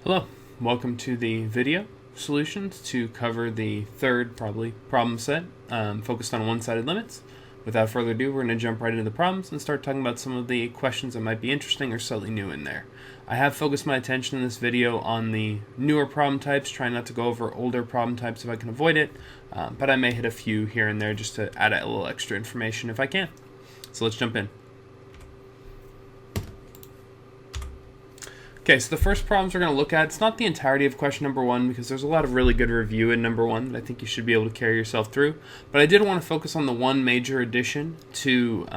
Hello, welcome to the video solutions to cover the third, probably, problem set focused on one-sided limits. Without further ado, we're going to jump right into the problems and start talking about some of the questions that might be interesting or slightly new in there. I have focused my attention in this video on the newer problem types, trying not to go over older problem types if I can avoid it, but I may hit a few here and there just to add a little extra information if I can. So let's jump in. Okay, so the first problems we're going to look at, it's not the entirety of question number one because there's a lot of really good review in number one that I think you should be able to carry yourself through, but I did want to focus on the one major addition to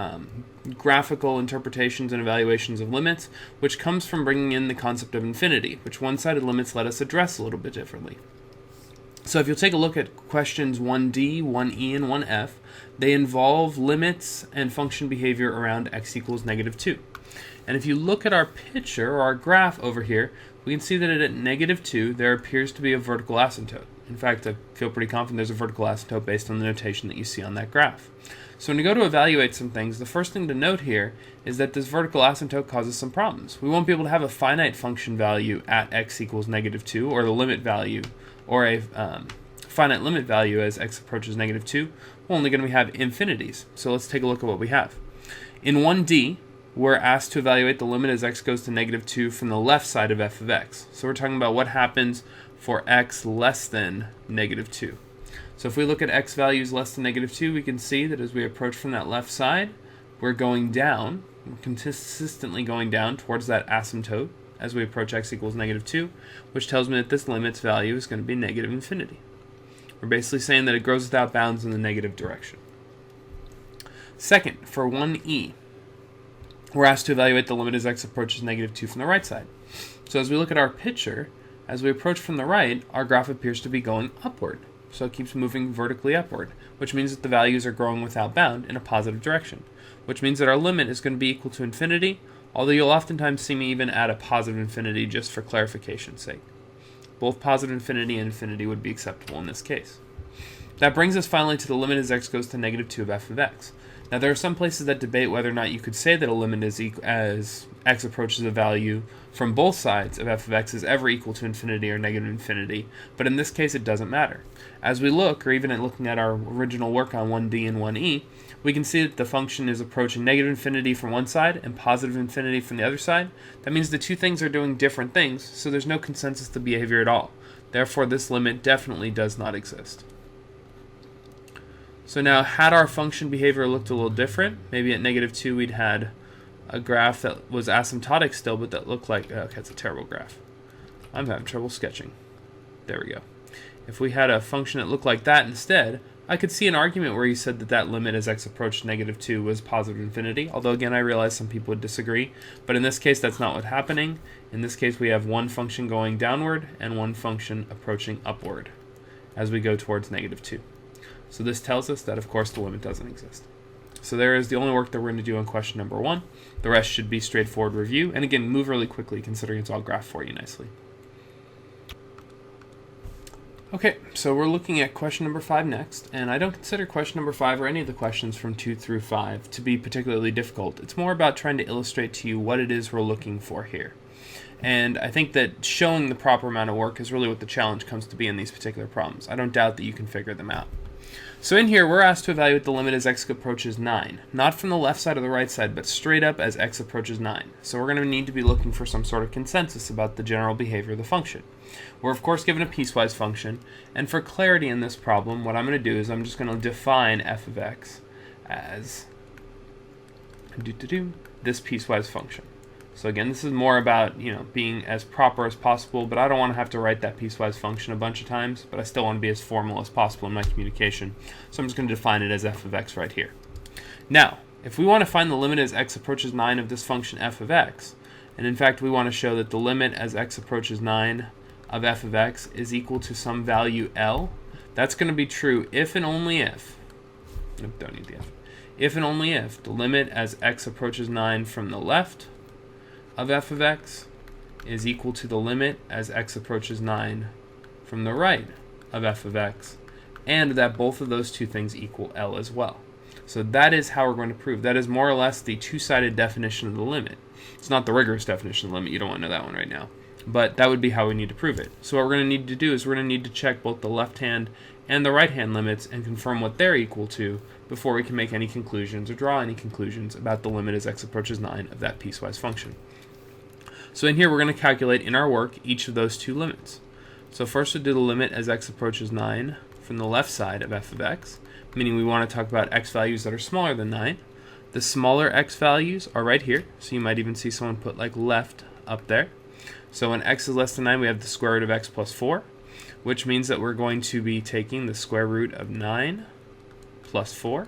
graphical interpretations and evaluations of limits, which comes from bringing in the concept of infinity, which one-sided limits let us address a little bit differently. So if you'll take a look at questions 1D, 1E, and 1F, they involve limits and function behavior around x equals -2. And if you look at our picture, or our graph over here, we can see that at -2, there appears to be a vertical asymptote. In fact, I feel pretty confident there's a vertical asymptote based on the notation that you see on that graph. So when you go to evaluate some things, the first thing to note here is that this vertical asymptote causes some problems. We won't be able to have a finite function value at x equals -2, or the limit value, or a finite limit value as x approaches -2. We're only going to have infinities. So let's take a look at what we have. In 1D, we're asked to evaluate the limit as x goes to -2 from the left side of f of x. So we're talking about what happens for x less than -2. So if we look at x values less than -2, we can see that as we approach from that left side, we're going down, we're consistently going down towards that asymptote as we approach x equals -2, which tells me that this limit's value is going to be -infinity. We're basically saying that it grows without bounds in the negative direction. Second, for 1e, we're asked to evaluate the limit as x approaches -2 from the right side. So as we look at our picture, as we approach from the right, our graph appears to be going upward. So it keeps moving vertically upward, which means that the values are growing without bound in a positive direction, which means that our limit is going to be equal to infinity, although you'll oftentimes see me even add a positive infinity just for clarification's sake. Both positive infinity and infinity would be acceptable in this case. That brings us finally to the limit as x goes to -2 of f of x. Now there are some places that debate whether or not you could say that a limit is as x approaches a value from both sides of f of x is ever equal to infinity or -infinity, but in this case it doesn't matter. As we look, or even at looking at our original work on 1D and 1E, we can see that the function is approaching -infinity from one side and positive infinity from the other side. That means the two things are doing different things, so there's no consensus to behavior at all. Therefore, this limit definitely does not exist. So now, had our function behavior looked a little different, maybe at -2 we'd had a graph that was asymptotic still, but that looked like, okay, it's a terrible graph. I'm having trouble sketching. There we go. If we had a function that looked like that instead, I could see an argument where you said that that limit as x approached -2 was positive infinity, although again I realize some people would disagree, but in this case that's not what's happening. In this case we have one function going downward and one function approaching upward as we go towards -2. So this tells us that, of course, the limit doesn't exist. So there is the only work that we're going to do on question number one. The rest should be straightforward review. And again, move really quickly considering it's all graphed for you nicely. Okay, so we're looking at question number 5 next. And I don't consider question number 5 or any of the questions from 2 through 5 to be particularly difficult. It's more about trying to illustrate to you what it is we're looking for here. And I think that showing the proper amount of work is really what the challenge comes to be in these particular problems. I don't doubt that you can figure them out. So in here, we're asked to evaluate the limit as x approaches 9. Not from the left side or the right side, but straight up as x approaches 9. So we're going to need to be looking for some sort of consensus about the general behavior of the function. We're of course given a piecewise function, and for clarity in this problem, what I'm going to do is I'm just going to define f of x as this piecewise function. So again, this is more about, being as proper as possible, but I don't want to have to write that piecewise function a bunch of times, but I still want to be as formal as possible in my communication. So I'm just going to define it as f of x right here. Now, if we want to find the limit as x approaches 9 of this function f of x, and in fact we want to show that the limit as x approaches 9 of f of x is equal to some value L, that's going to be true if and only if, nope, don't need the if, if and only if the limit as x approaches 9 from the left of f of x is equal to the limit as x approaches 9 from the right of f of x, and that both of those two things equal L as well. So that is how we're going to prove. That is more or less the two-sided definition of the limit. It's not the rigorous definition of the limit. You don't want to know that one right now. but that would be how we need to prove it. So what we're going to need to do is we're going to need to check both the left hand and the right hand limits and confirm what they're equal to before we can make any conclusions or draw any conclusions about the limit as x approaches 9 of that piecewise function. So in here we're going to calculate in our work each of those two limits. So first we'll do the limit as x approaches 9 from the left side of f of x, meaning we want to talk about x values that are smaller than 9. The smaller x values are right here, so you might even see someone put like left up there. So when x is less than 9, we have the square root of x plus 4, which means that we're going to be taking the square root of 9 plus 4.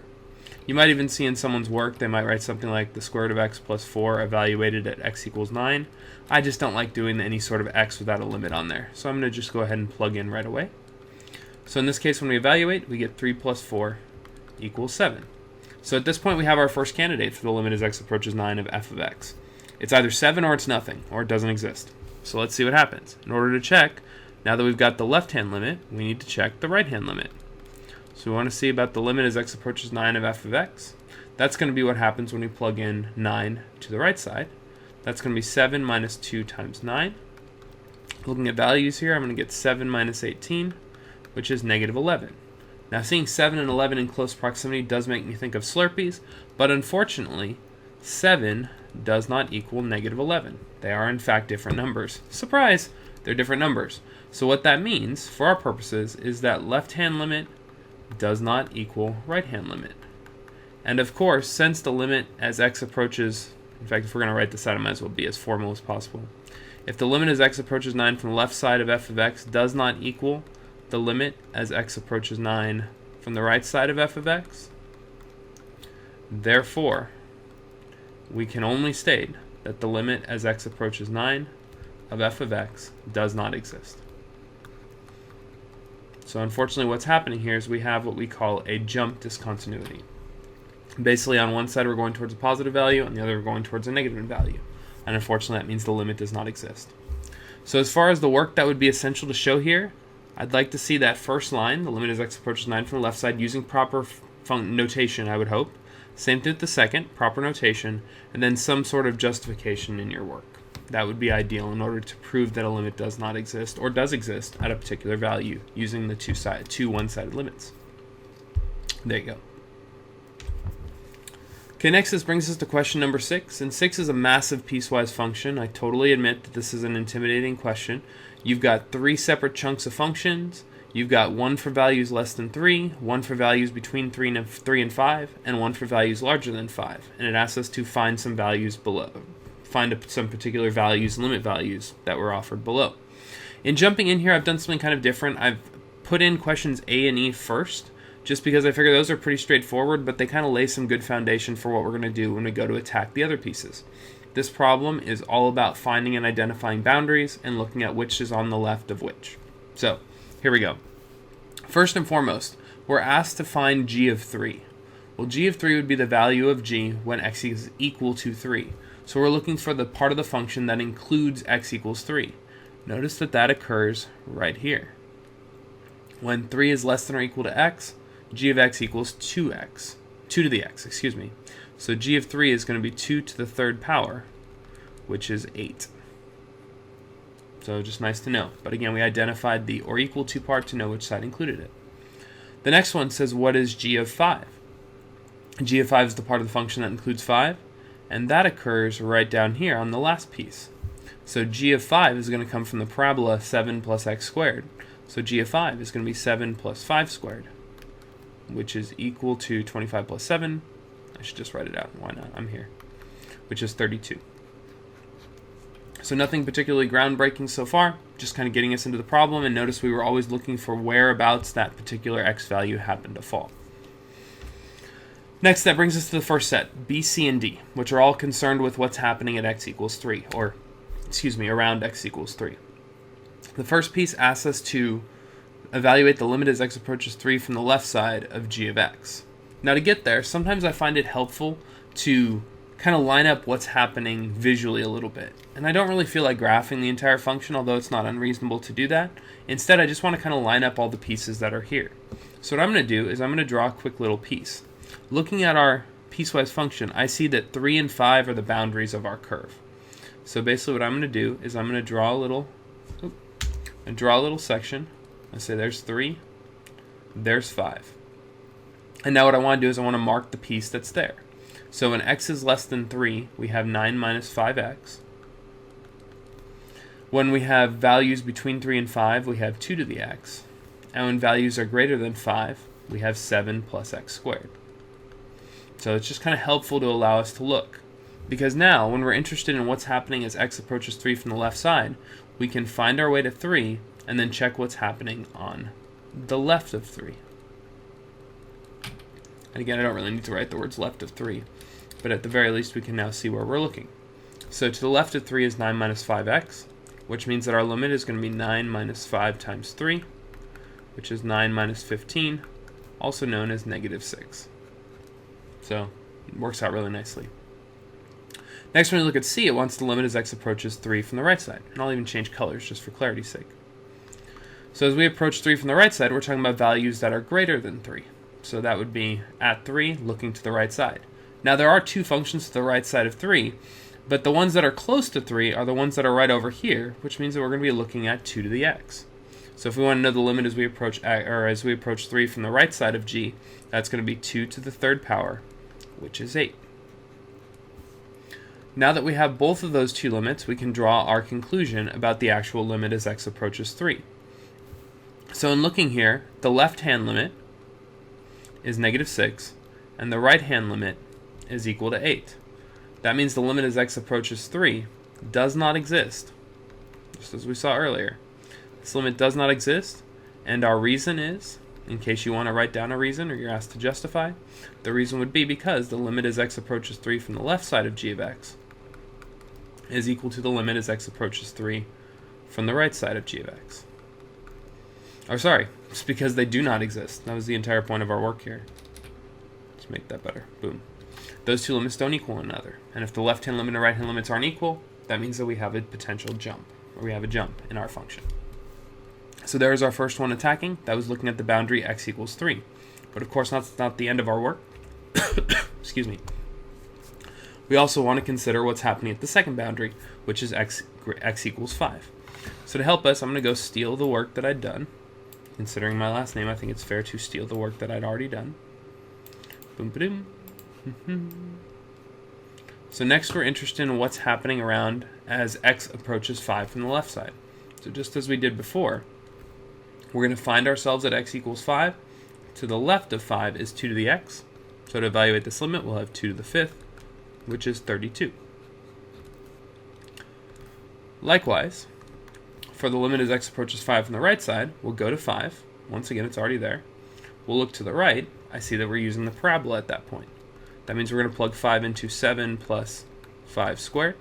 You might even see in someone's work, they might write something like the square root of x plus 4 evaluated at x equals 9. I just don't like doing any sort of x without a limit on there, so I'm going to just go ahead and plug in right away. So in this case, when we evaluate, we get 3 plus 4 equals 7. So at this point, we have our first candidate for the limit as x approaches 9 of f of x. It's either 7 or it's nothing, or it doesn't exist. So let's see what happens. In order to check, now that we've got the left-hand limit, we need to check the right-hand limit. So we want to see about the limit as x approaches 9 of f of x. That's going to be what happens when we plug in 9 to the right side. That's going to be 7 minus 2 times 9. Looking at values here, I'm going to get 7 minus 18, which is negative 11. Now seeing 7 and 11 in close proximity does make me think of Slurpees, but unfortunately, 7 does not equal negative 11. They are in fact different numbers. Surprise! They're different numbers. So what that means, for our purposes, is that left-hand limit does not equal right-hand limit. And of course, since the limit as x approaches, in fact, if we're going to write this out, it might as well be as formal as possible. If the limit as x approaches 9 from the left side of f of x does not equal the limit as x approaches 9 from the right side of f of x, therefore, we can only state that the limit as x approaches 9 of f of x does not exist. So unfortunately what's happening here is we have what we call a jump discontinuity. Basically on one side we're going towards a positive value, on the other we're going towards a negative value. And unfortunately that means the limit does not exist. So as far as the work that would be essential to show here, I'd like to see that first line, the limit as x approaches 9 from the left side, using proper notation, I would hope. Same thing with the second, proper notation, and then some sort of justification in your work. That would be ideal in order to prove that a limit does not exist or does exist at a particular value using the two one-sided limits. There you go. Okay, next this brings us to question number 6, and 6 is a massive piecewise function. I totally admit that this is an intimidating question. You've got 3 separate chunks of functions. You've got 1 for values less than 3, 1 for values between 3 and 5, and 1 for values larger than 5. And it asks us to find some values below, some particular values, limit values that were offered below. In jumping in here, I've done something kind of different. I've put in questions A and E first, just because I figure those are pretty straightforward, but they kind of lay some good foundation for what we're going to do when we go to attack the other pieces. This problem is all about finding and identifying boundaries and looking at which is on the left of which. So, here we go. First and foremost, we're asked to find g of 3. Well, g of 3 would be the value of g when x is equal to 3. So we're looking for the part of the function that includes x equals 3. Notice that that occurs right here. When 3 is less than or equal to x, g of x equals 2x. 2 to the x, excuse me. So g of 3 is going to be 2 to the third power, which is 8. So just nice to know. But again, we identified the or equal to part to know which side included it. The next one says, what is g of 5? G of 5 is the part of the function that includes 5, and that occurs right down here on the last piece. So g of 5 is going to come from the parabola 7 plus x squared. So g of 5 is going to be 7 plus 5 squared, which is equal to 25 plus 7. I should just write it out. Why not? I'm here. Which is 32. So nothing particularly groundbreaking so far, just kind of getting us into the problem, and notice we were always looking for whereabouts that particular x value happened to fall. Next, that brings us to the first set, B, C, and D, which are all concerned with what's happening at x equals 3, or, excuse me, around x equals 3. The first piece asks us to evaluate the limit as x approaches 3 from the left side of g of x. Now to get there, sometimes I find it helpful to kind of line up what's happening visually a little bit. And I don't really feel like graphing the entire function, although it's not unreasonable to do that. Instead, I just want to kind of line up all the pieces that are here. So what I'm going to do is I'm going to draw a quick little piece. Looking at our piecewise function, I see that 3 and 5 are the boundaries of our curve. So basically what I'm going to do is I'm going to draw a little section. I say there's 3, there's 5. And now what I want to do is I want to mark the piece that's there. So when x is less than 3, we have 9 minus 5x. When we have values between 3 and 5, we have 2 to the x. And when values are greater than 5, we have 7 plus x squared. So it's just kind of helpful to allow us to look. Because now, when we're interested in what's happening as x approaches 3 from the left side, we can find our way to 3 and then check what's happening on the left of 3. And again, I don't really need to write the words left of 3, but at the very least we can now see where we're looking. So to the left of 3 is 9 minus 5x, which means that our limit is going to be 9 minus 5 times 3, which is 9 minus 15, also known as negative 6. So it works out really nicely. Next, when we look at C, it wants the limit as x approaches 3 from the right side. And I'll even change colors just for clarity's sake. So as we approach 3 from the right side, we're talking about values that are greater than 3. So that would be at 3, looking to the right side. Now there are 2 functions to the right side of 3, but the ones that are close to 3 are the ones that are right over here, which means that we're going to be looking at 2 to the x. So if we want to know the limit as we approach 3 from the right side of G, that's going to be 2 to the third power, which is 8. Now that we have both of those 2 limits, we can draw our conclusion about the actual limit as x approaches 3. So in looking here, the left-hand limit is negative 6, and the right-hand limit is equal to 8. That means the limit as x approaches 3 does not exist, just as we saw earlier. This limit does not exist, and our reason is, in case you want to write down a reason or you're asked to justify, the reason would be because the limit as x approaches 3 from the left side of g of x is equal to the limit as x approaches 3 from the right side of g of x. Or sorry, it's because they do not exist. That was the entire point of our work here. Let's make that better. Boom. Those 2 limits don't equal one another. And if the left-hand limit and right-hand limits aren't equal, that means that we have a potential jump, or we have a jump in our function. So there's our first one attacking. That was looking at the boundary x equals 3. But of course, that's not the end of our work. Excuse me. We also want to consider what's happening at the second boundary, which is x equals 5. So to help us, I'm going to go steal the work that I'd done. Considering my last name, I think it's fair to steal the work that I'd already done. Boom, ba-doom. So next we're interested in what's happening around as x approaches 5 from the left side. So just as we did before, we're going to find ourselves at x equals 5. To the left of 5 is 2 to the x. So to evaluate this limit, we'll have 2 to the 5th, which is 32. Likewise, for the limit as x approaches 5 from the right side, we'll go to 5. Once again, it's already there. We'll look to the right. I see that we're using the parabola at that point. That means we're going to plug 5 into 7 plus 5 squared,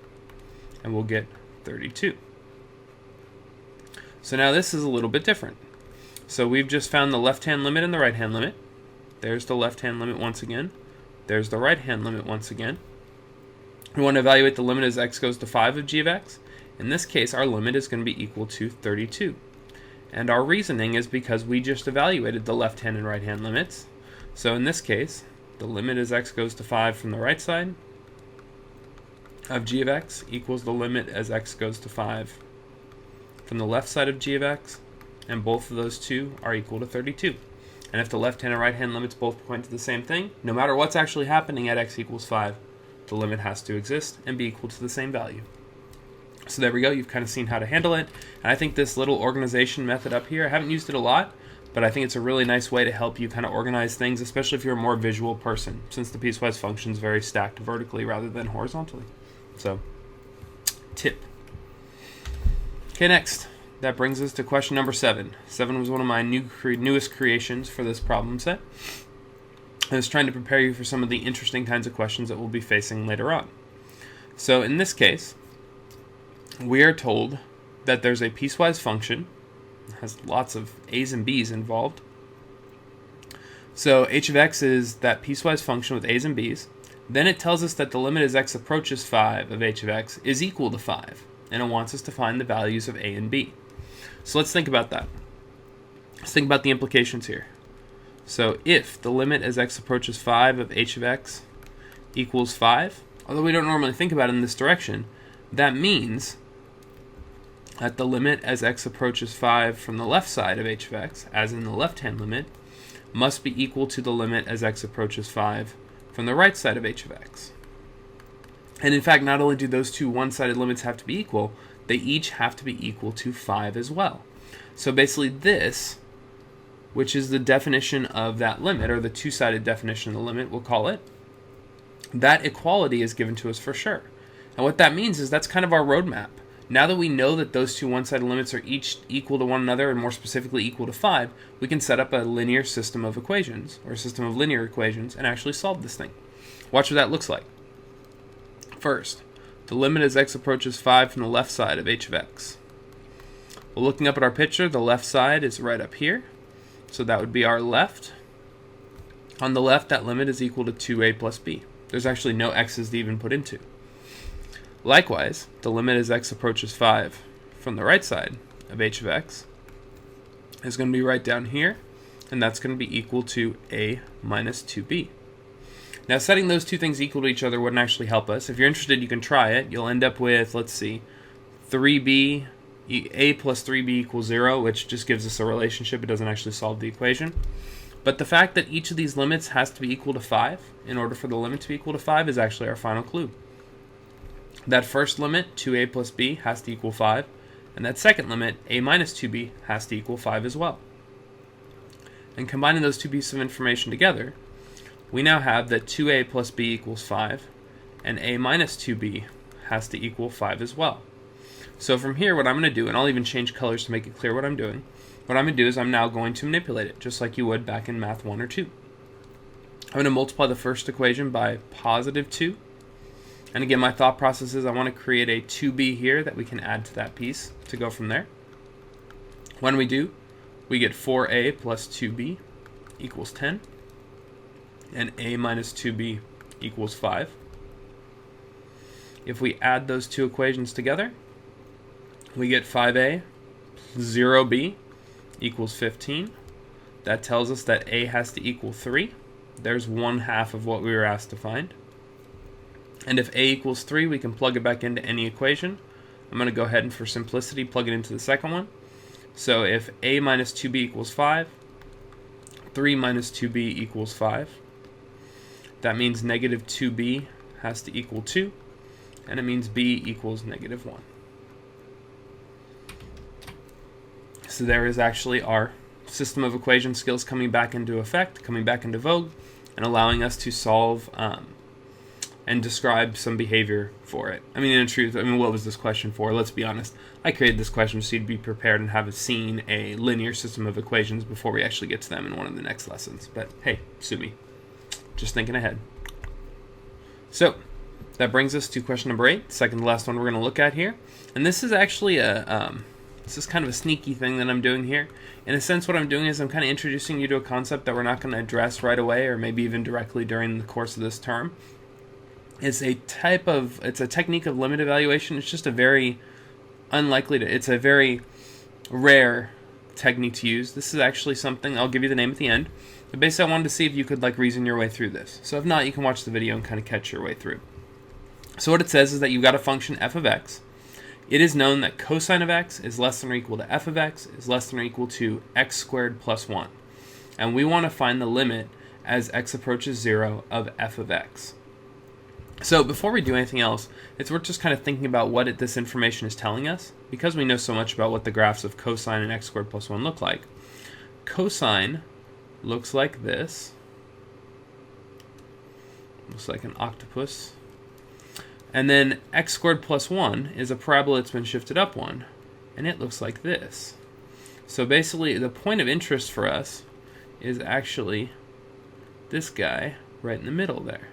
and we'll get 32. So now this is a little bit different. So we've just found the left-hand limit and the right-hand limit. There's the left-hand limit once again. There's the right-hand limit once again. We want to evaluate the limit as x goes to 5 of g of x. In this case, our limit is going to be equal to 32. And our reasoning is because we just evaluated the left-hand and right-hand limits. So in this case, the limit as x goes to 5 from the right side of g of x equals the limit as x goes to 5 from the left side of g of x, and both of those two are equal to 32. And if the left-hand and right-hand limits both point to the same thing, no matter what's actually happening at x equals 5, the limit has to exist and be equal to the same value. So there we go, you've kind of seen how to handle it. And I think this little organization method up here, I haven't used it a lot, but I think it's a really nice way to help you kind of organize things, especially if you're a more visual person, since the piecewise function is very stacked vertically rather than horizontally. So, tip. Okay, next. That brings us to question number 7. 7 was one of my newest creations for this problem set. I was trying to prepare you for some of the interesting kinds of questions that we'll be facing later on. So in this case, we are told that there's a piecewise function. It has lots of a's and b's involved. So h of x is that piecewise function with a's and b's. Then it tells us that the limit as x approaches 5 of h of x is equal to 5. And it wants us to find the values of a and b. So let's think about that. Let's think about the implications here. So if the limit as x approaches 5 of h of x equals 5, although we don't normally think about it in this direction, That means that the limit as x approaches 5 from the left side of h of x, as in the left-hand limit, must be equal to the limit as x approaches 5 from the right side of h of x. And in fact, not only do those two one-sided limits have to be equal, they each have to be equal to 5 as well. So basically this, which is the definition of that limit, or the two-sided definition of the limit, we'll call it, that equality is given to us for sure. And what that means is that's kind of our roadmap. Now that we know that those two one-sided limits are each equal to one another, and more specifically equal to 5, we can set up a linear system of equations, or a system of linear equations, and actually solve this thing. Watch what that looks like. First, the limit as x approaches 5 from the left side of h of x. Well, looking up at our picture, the left side is right up here, so that would be our left. On the left, that limit is equal to 2a plus b. There's actually no x's to even put into. Likewise, the limit as x approaches 5 from the right side of h of x is going to be right down here, and that's going to be equal to a minus 2b. Now, setting those two things equal to each other wouldn't actually help us. If you're interested, you can try it. You'll end up with, let's see, 3b, a plus 3b equals 0, which just gives us a relationship. It doesn't actually solve the equation. But the fact that each of these limits has to be equal to 5 in order for the limit to be equal to 5 is actually our final clue. That first limit, 2a plus b, has to equal 5, and that second limit, a minus 2b, has to equal 5 as well. And combining those two pieces of information together, we now have that 2a plus b equals 5, and a minus 2b has to equal 5 as well. So from here, what I'm going to do, and I'll even change colors to make it clear what I'm doing, what I'm going to do is I'm now going to manipulate it, just like you would back in Math 1 or 2. I'm going to multiply the first equation by positive 2. And again, my thought process is I want to create a 2b here that we can add to that piece to go from there. When we do, we get 4a plus 2b equals 10. And a minus 2b equals 5. If we add those two equations together, we get 5a plus 0b equals 15. That tells us that a has to equal 3. There's 1/2 of what we were asked to find. And if a equals 3, we can plug it back into any equation. I'm going to go ahead and, for simplicity, plug it into the second one. So if a minus 2b equals 5, 3 minus 2b equals 5. That means negative 2b has to equal 2, and it means b equals negative 1. So there is actually our system of equation skills coming back into effect, coming back into vogue, and allowing us to solve and describe some behavior for it. I mean, in truth, what was this question for? Let's be honest. I created this question so you'd be prepared and have seen a linear system of equations before we actually get to them in one of the next lessons. But hey, sue me. Just thinking ahead. So, that brings us to question number 8, second to last one we're going to look at here. And this is actually this is kind of a sneaky thing that I'm doing here. In a sense, what I'm doing is I'm kind of introducing you to a concept that we're not going to address right away, or maybe even directly during the course of this term. It's a technique of limit evaluation. It's just a very it's a very rare technique to use. This is actually something, I'll give you the name at the end, but basically I wanted to see if you could reason your way through this. So if not, you can watch the video and kind of catch your way through. So what it says is that you've got a function f of x. It is known that cosine of x is less than or equal to f of x is less than or equal to x squared plus 1. And we want to find the limit as x approaches 0 of f of x. So before we do anything else, it's worth just kind of thinking about what this information is telling us, because we know so much about what the graphs of cosine and x squared plus 1 look like. Cosine looks like this. Looks like an octopus. And then x squared plus 1 is a parabola that's been shifted up 1, and it looks like this. So basically, the point of interest for us is actually this guy right in the middle there.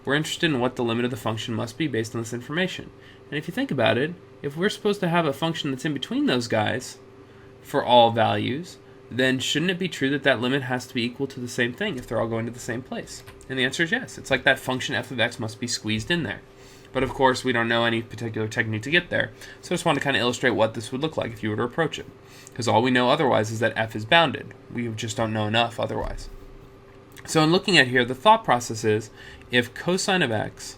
We're interested in what the limit of the function must be based on this information. And if you think about it, if we're supposed to have a function that's in between those guys for all values, then shouldn't it be true that that limit has to be equal to the same thing if they're all going to the same place? And the answer is yes. It's like that function f of x must be squeezed in there. But of course, we don't know any particular technique to get there. So I just want to kind of illustrate what this would look like if you were to approach it. Because all we know otherwise is that f is bounded. We just don't know enough otherwise. So in looking at here, the thought process is if cosine of x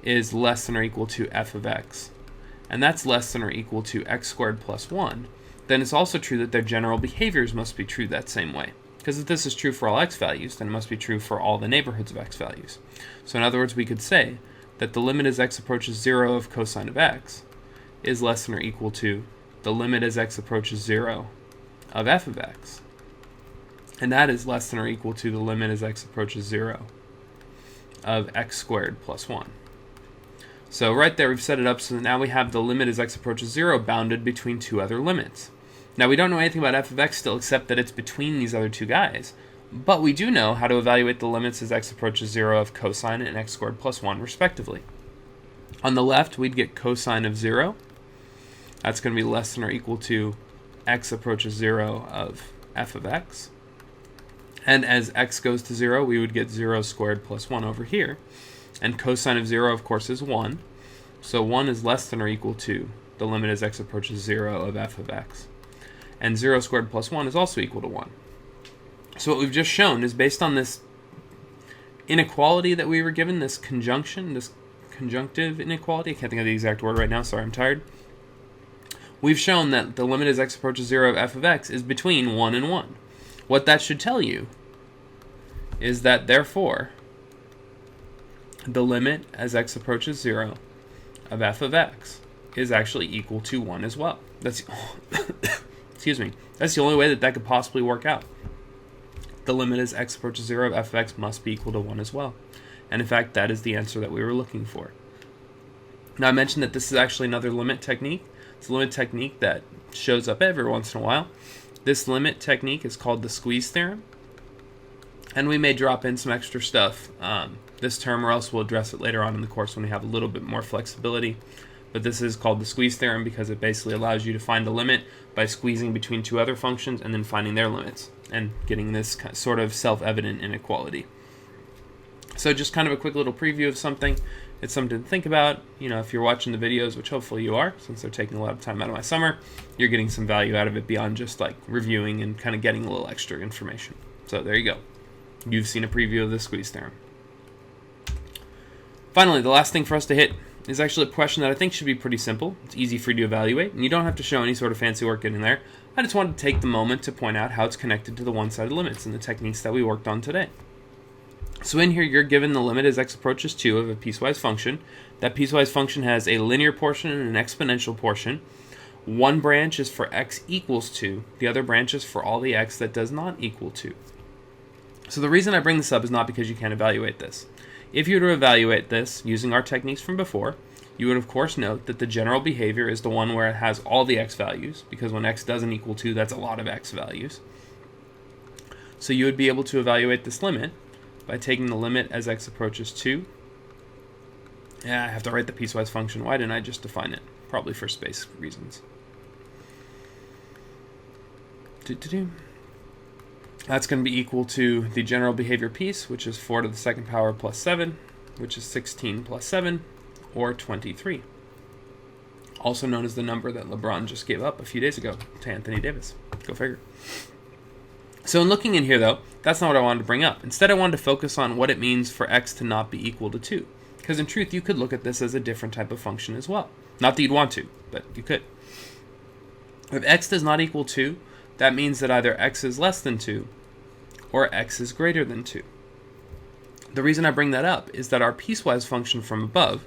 is less than or equal to f of x, and that's less than or equal to x squared plus 1, then it's also true that their general behaviors must be true that same way. Because if this is true for all x values, then it must be true for all the neighborhoods of x values. So in other words, we could say that the limit as x approaches 0 of cosine of x is less than or equal to the limit as x approaches 0 of f of x. And that is less than or equal to the limit as x approaches 0 of x squared plus 1. So right there we've set it up so that now we have the limit as x approaches 0 bounded between two other limits. Now we don't know anything about f of x still except that it's between these other two guys. But we do know how to evaluate the limits as x approaches 0 of cosine and x squared plus 1 respectively. On the left we'd get cosine of 0. That's going to be less than or equal to x approaches 0 of f of x. And as x goes to 0, we would get 0 squared plus 1 over here. And cosine of 0, of course, is 1. So 1 is less than or equal to the limit as x approaches 0 of f of x. And 0 squared plus 1 is also equal to 1. So what we've just shown is based on this inequality that we were given, this conjunction, this conjunctive inequality. I can't think of the exact word right now, sorry, I'm tired. We've shown that the limit as x approaches 0 of f of x is between 1 and 1. What that should tell you is that, therefore, the limit as x approaches 0 of f of x is actually equal to 1 as well. That's excuse me. That's the only way that that could possibly work out. The limit as x approaches 0 of f of x must be equal to 1 as well. And in fact, that is the answer that we were looking for. Now, I mentioned that this is actually another limit technique. It's a limit technique that shows up every once in a while. This limit technique is called the squeeze theorem. And we may drop in some extra stuff this term, or else we'll address it later on in the course when we have a little bit more flexibility. But this is called the squeeze theorem because it basically allows you to find a limit by squeezing between two other functions and then finding their limits and getting this sort of self-evident inequality. So just kind of a quick little preview of something. It's something to think about. You know, if you're watching the videos, which hopefully you are, since they're taking a lot of time out of my summer, you're getting some value out of it beyond just like reviewing and kind of getting a little extra information. So there you go. You've seen a preview of the squeeze theorem. Finally, the last thing for us to hit is actually a question that I think should be pretty simple. It's easy for you to evaluate, and you don't have to show any sort of fancy work getting there. I just wanted to take the moment to point out how it's connected to the one-sided limits and the techniques that we worked on today. So in here, you're given the limit as x approaches 2 of a piecewise function. That piecewise function has a linear portion and an exponential portion. One branch is for x equals 2. The other branch is for all the x that does not equal 2. So the reason I bring this up is not because you can't evaluate this. If you were to evaluate this using our techniques from before, you would of course note that the general behavior is the one where it has all the x values, because when x doesn't equal 2, that's a lot of x values. So you would be able to evaluate this limit by taking the limit as x approaches 2. Yeah, I have to write the piecewise function. Why didn't I just define it? Probably for space reasons. That's going to be equal to the general behavior piece, which is 4 to the second power plus 7, which is 16 plus 7, or 23. Also known as the number that LeBron just gave up a few days ago to Anthony Davis. Go figure. So in looking in here, though, that's not what I wanted to bring up. Instead, I wanted to focus on what it means for x to not be equal to 2. Because in truth, you could look at this as a different type of function as well. Not that you'd want to, but you could. If x does not equal 2, that means that either x is less than 2 or x is greater than 2. The reason I bring that up is that our piecewise function from above,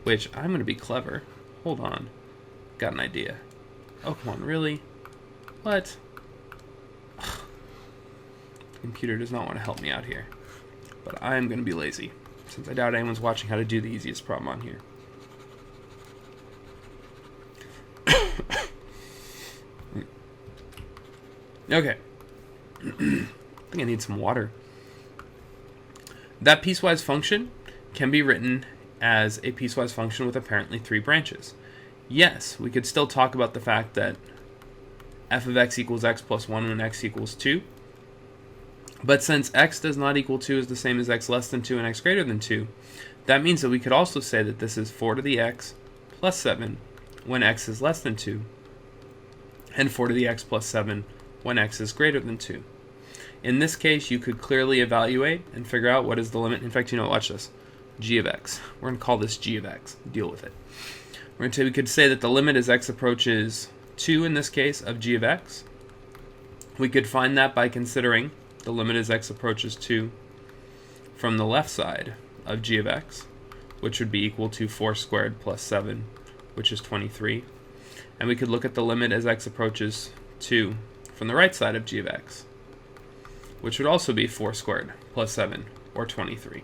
which I'm going to be clever. Hold on. Got an idea. Oh, come on, really? What? The computer does not want to help me out here. But I'm going to be lazy, since I doubt anyone's watching how to do the easiest problem on here. Okay. I think I need some water. That piecewise function can be written as a piecewise function with apparently 3 branches. Yes, we could still talk about the fact that f of x equals x plus 1 when x equals 2. But since x does not equal 2 is the same as x less than 2 and x greater than 2, that means that we could also say that this is 4 to the x plus 7 when x is less than 2, and 4 to the x plus 7 when x is greater than 2. In this case, you could clearly evaluate and figure out what is the limit. In fact, watch this. G of x. We're going to call this g of x. Deal with it. we could say that the limit as x approaches 2 in this case of g of x. We could find that by considering the limit as x approaches 2 from the left side of g of x, which would be equal to 4 squared plus 7, which is 23. And we could look at the limit as x approaches 2 from the right side of g of x, which would also be 4 squared plus 7, or 23.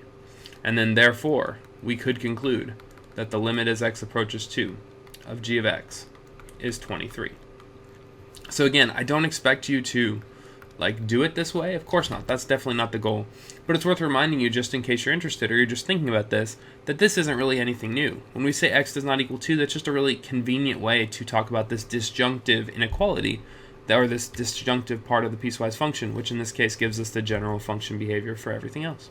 And then therefore, we could conclude that the limit as x approaches 2 of g of x is 23. So again, I don't expect you to do it this way. Of course not. That's definitely not the goal. But it's worth reminding you, just in case you're interested or you're just thinking about this, that this isn't really anything new. When we say x does not equal 2, that's just a really convenient way to talk about this disjunctive inequality, or this disjunctive part of the piecewise function, which in this case gives us the general function behavior for everything else.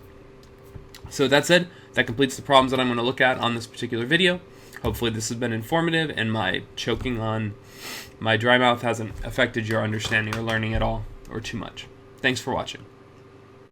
So that said, that completes the problems that I'm going to look at on this particular video. Hopefully this has been informative, and my choking on my dry mouth hasn't affected your understanding or learning at all, or too much. Thanks for watching.